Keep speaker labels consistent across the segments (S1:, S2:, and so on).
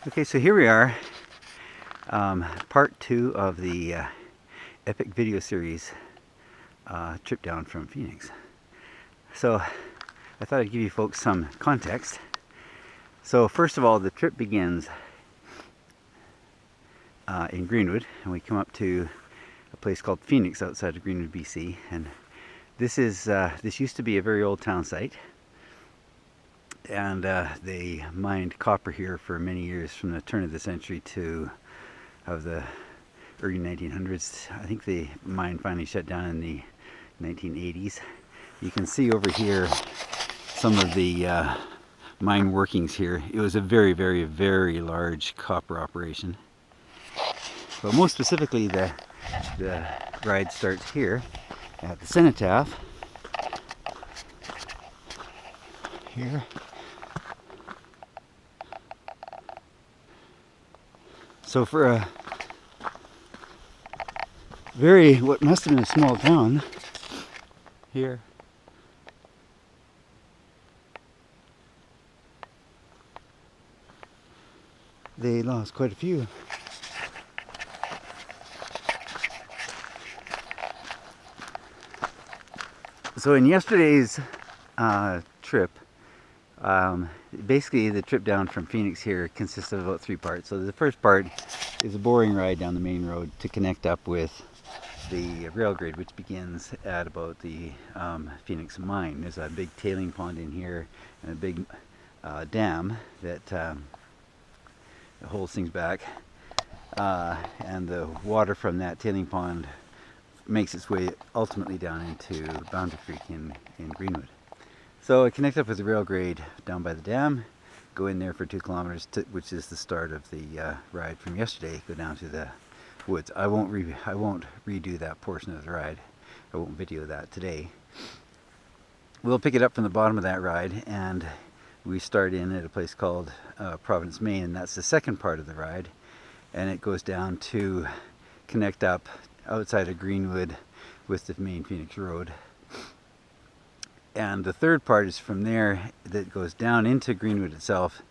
S1: Okay, so here we are, part 2 of the epic video series trip down from Phoenix. So I thought I'd give you folks some context. So first of all, the trip begins in Greenwood, and we come up to a place called Phoenix outside of Greenwood, BC. And this used to be a very old town site. And they mined copper here for many years, from the turn of the century to the early 1900s. I think the mine finally shut down in the 1980s. You can see over here some of the mine workings here. It was a very, very, very large copper operation. But most specifically, the ride starts here at the cenotaph. Here. So for a what must have been a small town here, they lost quite a few. So in yesterday's trip, basically the trip down from Phoenix here consists of about 3 parts. So the first part is a boring ride down the main road to connect up with the rail grid, which begins at about the Phoenix mine. There's a big tailing pond in here and a big dam that holds things back, and the water from that tailing pond makes its way ultimately down into Boundary Creek in Greenwood. So I connect up with the rail grade down by the dam, go in there for 2 kilometers, which is the start of the ride from yesterday, go down to the woods. I won't redo that portion of the ride. I won't video that today. We'll pick it up from the bottom of that ride, and we start in at a place called Providence Main, and that's the second part of the ride, and it goes down to connect up outside of Greenwood with the main Phoenix Road. And the third part is from there, that goes down into Greenwood itself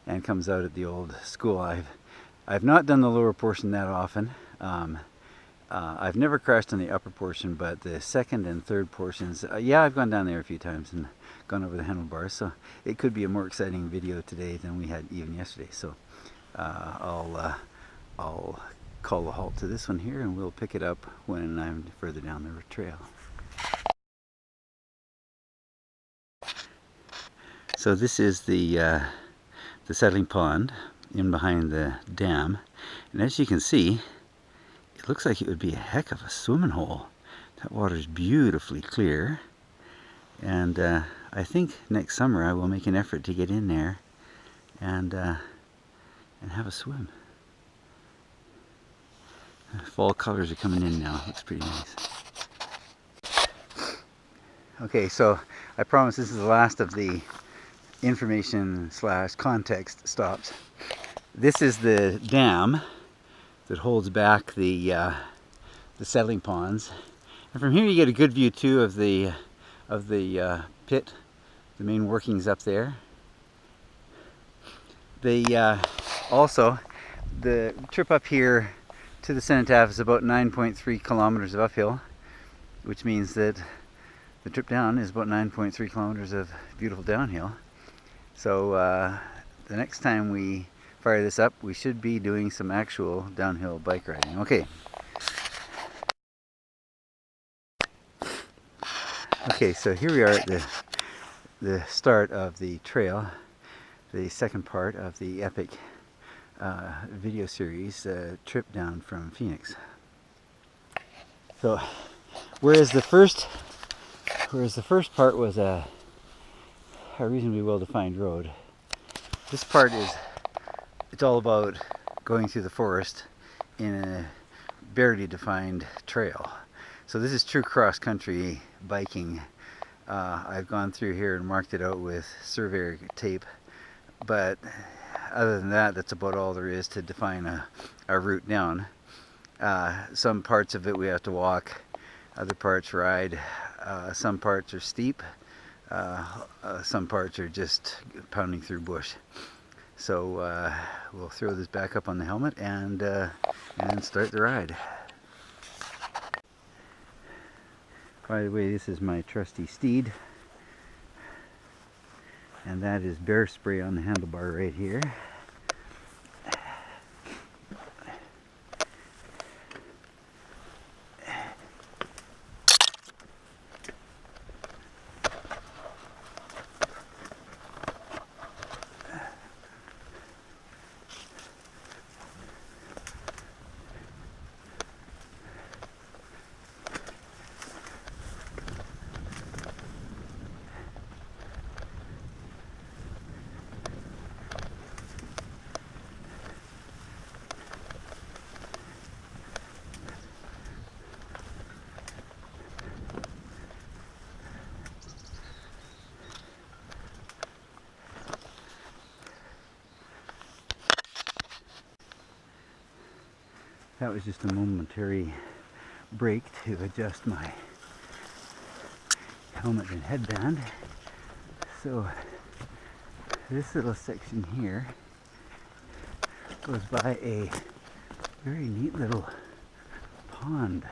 S1: and comes out at the old school. I've not done the lower portion that often. I've never crashed on the upper portion, but the second and third portions, yeah, I've gone down there a few times and gone over the handlebars. So it could be a more exciting video today than we had even yesterday. So I'll call a halt to this one here, and we'll pick it up when I'm further down the trail. So this is the settling pond in behind the dam, and as you can see, it looks like it would be a heck of a swimming hole. That water is beautifully clear, and I think next summer I will make an effort to get in there and have a swim. Fall colors are coming in now. Looks pretty nice. Okay, so I promise this is the last of the information / context stops. This is the dam that holds back the settling ponds, and from here you get a good view too of the pit, the main workings up there. Also the trip up here to the cenotaph is about 9.3 kilometers of uphill, which means that the trip down is about 9.3 kilometers of beautiful downhill. So the next time we fire this up, we should be doing some actual downhill bike riding. Okay. Okay, so here we are at the start of the trail, the second part of the epic video series, trip down from Phoenix. So whereas the first part was a reasonably well-defined road, this part it's all about going through the forest in a barely defined trail. So this is true cross-country biking. I've gone through here and marked it out with surveyor tape, but other than that, that's about all there is to define a route down. Some parts of it we have to walk, other parts ride, some parts are steep, some parts are just pounding through bush. So we'll throw this back up on the helmet and start the ride. By the way, this is my trusty steed, and that is bear spray on the handlebar right here. That was just a momentary break to adjust my helmet and headband. So this little section here goes by a very neat little pond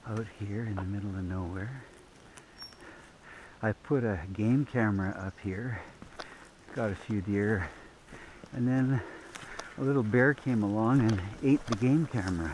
S1: out here in the middle of nowhere. I put a game camera up here, got a few deer, and then a little bear came along and ate the game camera.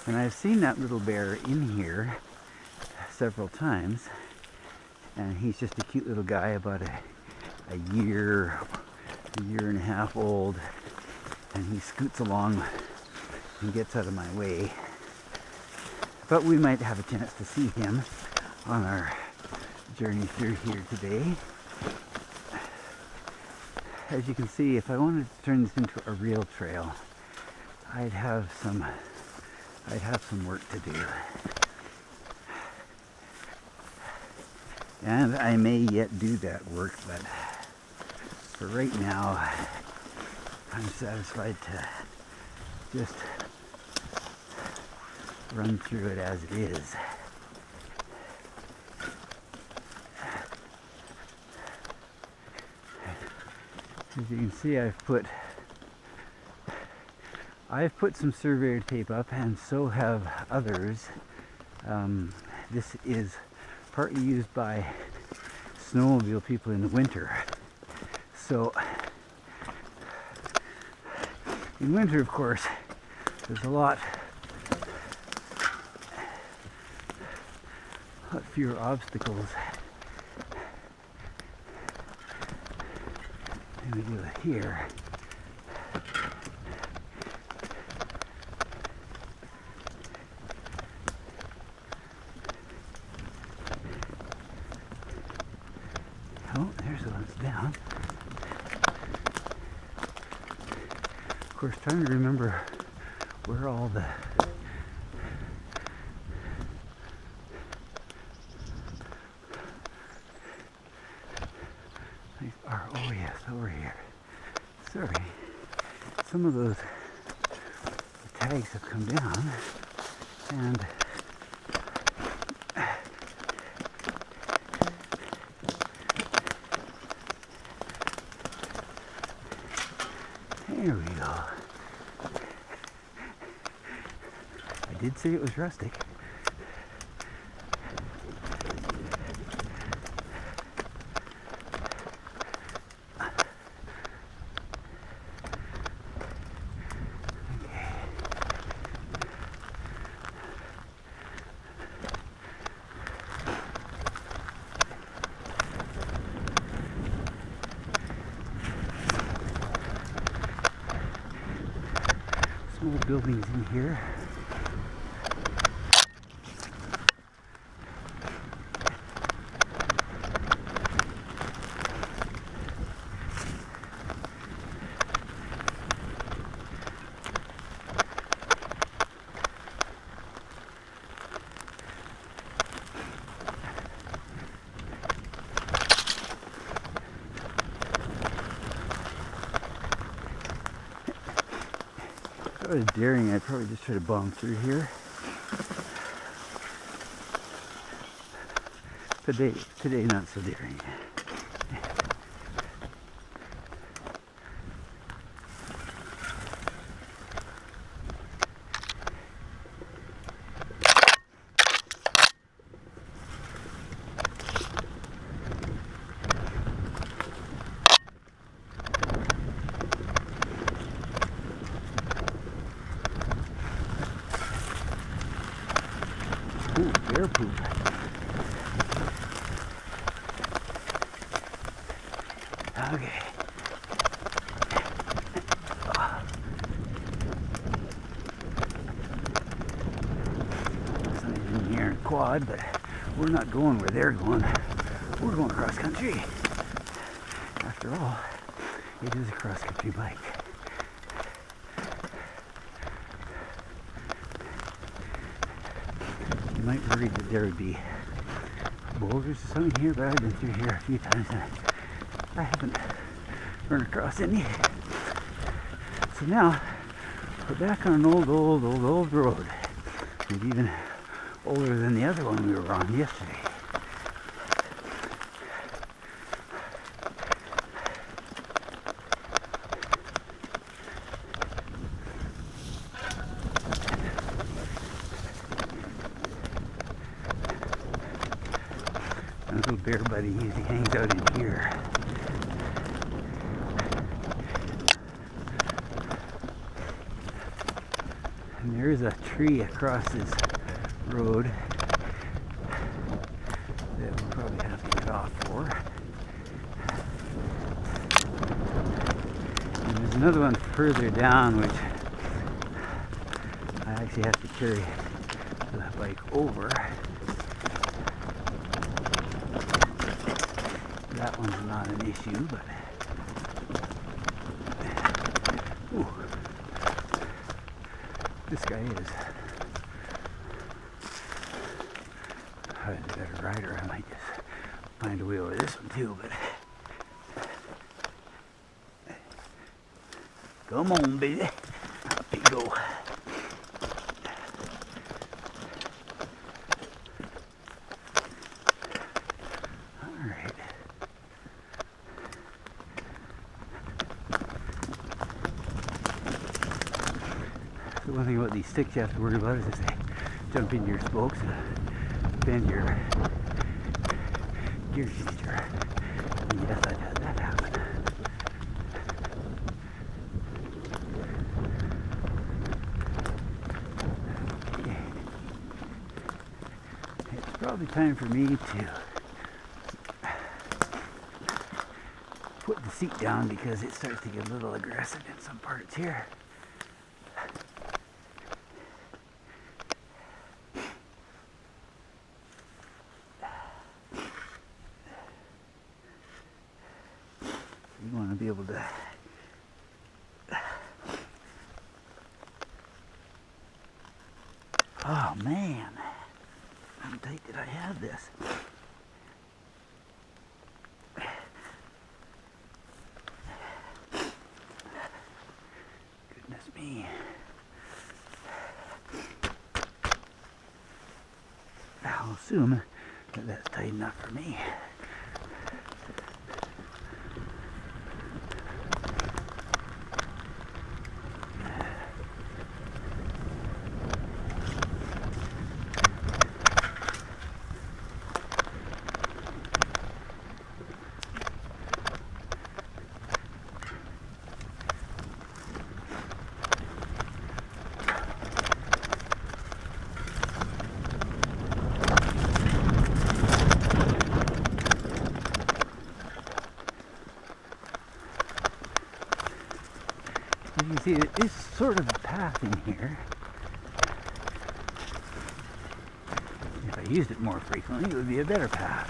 S1: And I've seen that little bear in here several times, and he's just a cute little guy, about a year and a half old, and he scoots along and gets out of my way. But we might have a chance to see him on our journey through here today. As you can see, if I wanted to turn this into a real trail, I'd have some work to do. And I may yet do that work, but for right now, I'm satisfied to just run through it as it is. As you can see, I've put some surveyor tape up, and so have others. This is partly used by snowmobile people in the winter. So in winter, of course, there's a lot fewer obstacles than we do here. Oh, there's the ones down. Of course, trying to remember where all the are. Oh yes, over here. Sorry, some of those tags have come down, and there we go. I did say it was rustic. Small buildings in here. If I was daring, I'd probably just try to bomb through here. Today not so daring. poop. Okay. Somebody's in here in a quad, but we're not going where they're going. We're going cross country. After all, it is a cross country bike. You might worry that there would be boulders or something here, but I've been through here a few times and I haven't run across any. So now we're back on an old road. Maybe even older than the other one we were on yesterday. My little bear buddy usually hangs out in here. And there is a tree across this road that we'll probably have to get off for. And there's another one further down which I actually have to carry the bike over. That one's not an issue, but ooh, this guy is probably the better rider. I might just find a wheel with this one too, but come on, baby, up you go. The one thing about these sticks you have to worry about is if they jump into your spokes and bend your gear shifter. And yes, I've had that happen. Okay. It's probably time for me to put the seat down because it starts to get a little aggressive in some parts here. You want to be able to oh man, how tight did I have this? Goodness me. I'll assume that that's tight enough for me. You see, there is sort of a path in here. If I used it more frequently, it would be a better path.